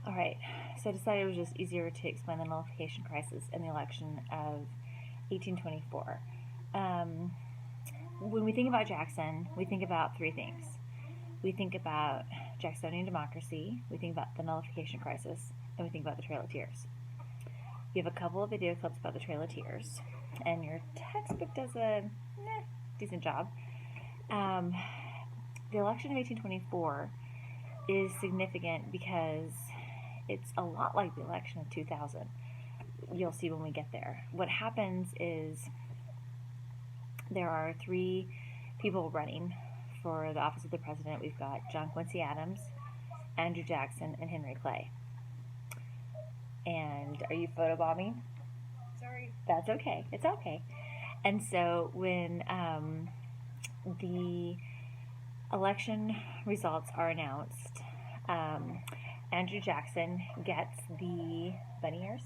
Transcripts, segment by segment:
All right, so I decided it was just easier to explain the nullification crisis and the election of 1824. When we think about Jackson, we think about three things. We think about Jacksonian democracy, we think about the nullification crisis, and we think about the Trail of Tears. You have a couple of video clips about the Trail of Tears, and your textbook does a decent job. The election of 1824 is significant because it's a lot like the election of 2000. You'll see when we get there. What happens is there are three people running for the office of the president. We've got John Quincy Adams, Andrew Jackson, and Henry Clay. And are you photobombing? Sorry. That's okay. It's okay. And so when the election results are announced, Andrew Jackson gets the bunny ears.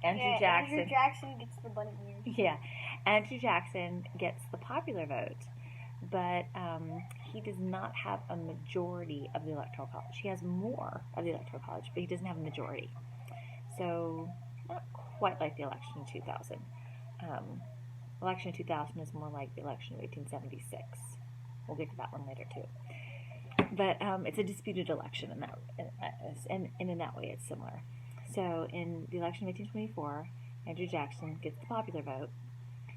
Andrew Jackson gets the bunny ears. Yeah, Andrew Jackson gets the popular vote, but he does not have a majority of the Electoral College. He has more of the Electoral College, but he doesn't have a majority. So, not quite like the election in 2000. Election in 2000 is more like the election of 1876. We'll get to that one later too. But it's a disputed election in that, and in that way it's similar. So in the election of 1824, Andrew Jackson gets the popular vote.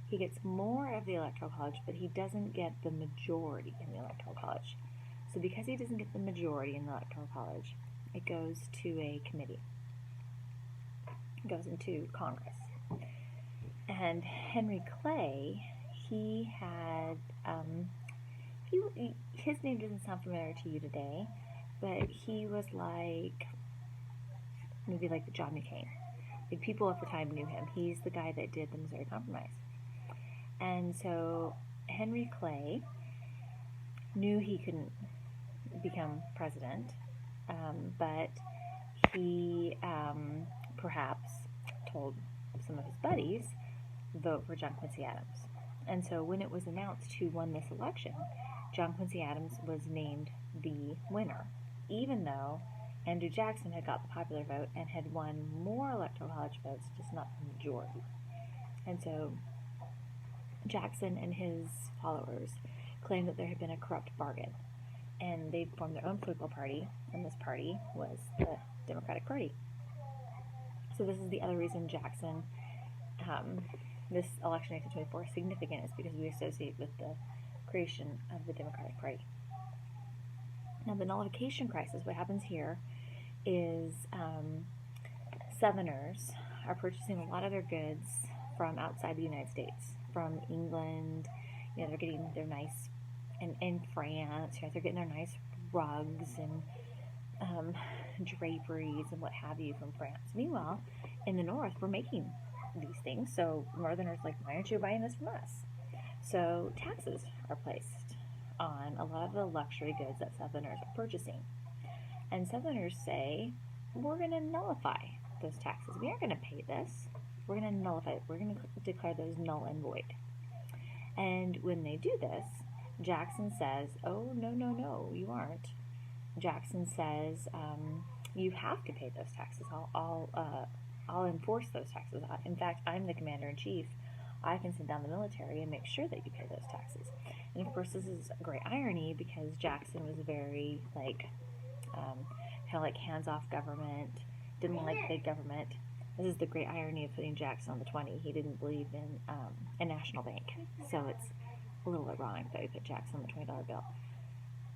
He gets more of the Electoral College, but he doesn't get the majority in the Electoral College. So because he doesn't get the majority in the Electoral College, it goes to a committee. It goes into Congress. And Henry Clay, he had, his name doesn't sound familiar to you today, but he was like, maybe like the John McCain. Like people at the time knew him. He's the guy that did the Missouri Compromise. And so Henry Clay knew he couldn't become president, but he perhaps told some of his buddies, vote for John Quincy Adams. And so when it was announced who won this election, John Quincy Adams was named the winner, even though Andrew Jackson had got the popular vote and had won more Electoral College votes, just not the majority. And so Jackson and his followers claimed that there had been a corrupt bargain, and they formed their own political party, and this party was the Democratic Party. So this is the other reason Jackson, this election in 1824 is significant, is because we associate with the creation of the Democratic Party. Now the nullification crisis, what happens here is Southerners are purchasing a lot of their goods from outside the United States, from England. You know, they're getting their nice, and in France, you know, they're getting their nice rugs and draperies and what have you from France. Meanwhile, in the North, we're making these things, so Northerners like, why aren't you buying this from us? So taxes are placed on a lot of the luxury goods that Southerners are purchasing. And Southerners say, we're going to nullify those taxes. We aren't going to pay this. We're going to nullify it. We're going to declare those null and void. And when they do this, Jackson says, oh, no, you aren't. Jackson says, you have to pay those taxes. I'll enforce those taxes. In fact, I'm the commander-in-chief. I can send down the military and make sure that you pay those taxes. And of course, this is a great irony because Jackson was very kind of like hands-off government, didn't like big government. This is the great irony of putting Jackson on the 20. He didn't believe in a national bank, so it's a little ironic that we put Jackson on the $20 bill.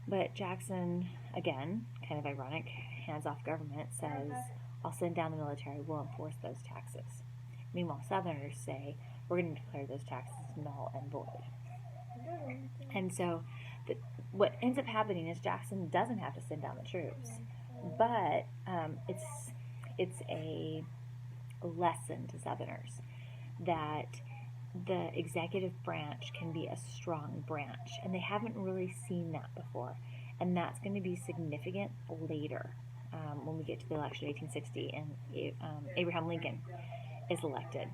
But Jackson, again, kind of ironic, hands-off government, says, I'll send down the military, we'll enforce those taxes. Meanwhile, Southerners say, we're going to declare those taxes null and void. And so what ends up happening is Jackson doesn't have to send down the troops, but it's a lesson to Southerners that the executive branch can be a strong branch, and they haven't really seen that before, and that's going to be significant later when we get to the election of 1860 and Abraham Lincoln is elected.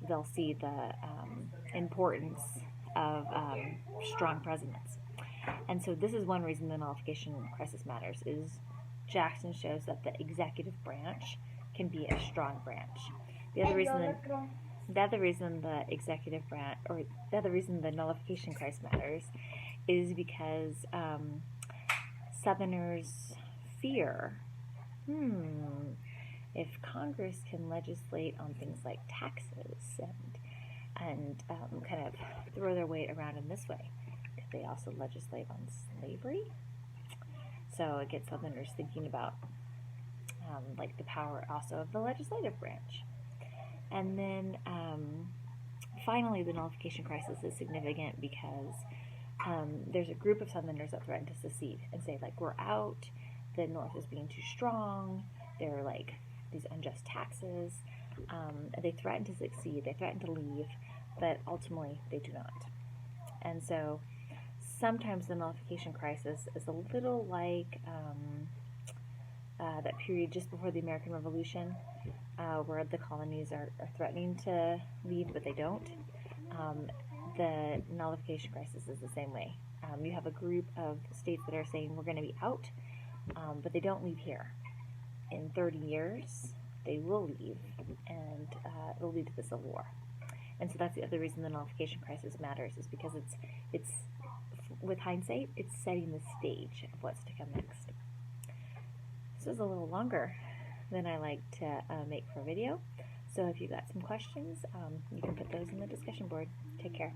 They'll see the importance of strong presidents. And so this is one reason the nullification crisis matters, is Jackson shows that the executive branch can be a strong branch. The other reason the executive branch, or the other reason the nullification crisis matters, is because Southerners fear, if Congress can legislate on things like taxes and kind of throw their weight around in this way, could they also legislate on slavery? So it gets Southerners thinking about like the power also of the legislative branch. And then finally, the nullification crisis is significant because there's a group of Southerners that threaten to secede and say, like, we're out, the North is being too strong, there are like these unjust taxes. They threaten to succeed, they threaten to leave, but ultimately they do not. And so sometimes the nullification crisis is a little like that period just before the American Revolution, where the colonies are threatening to leave, but they don't. The nullification crisis is the same way. You have a group of states that are saying we're going to be out, but they don't leave here. In 30 years, they will leave, and it will lead to the Civil War. And so that's the other reason the nullification crisis matters, is because it's with hindsight, it's setting the stage of what's to come next. This is a little longer than I like to make for a video. So if you got some questions, you can put those in the discussion board. Take care.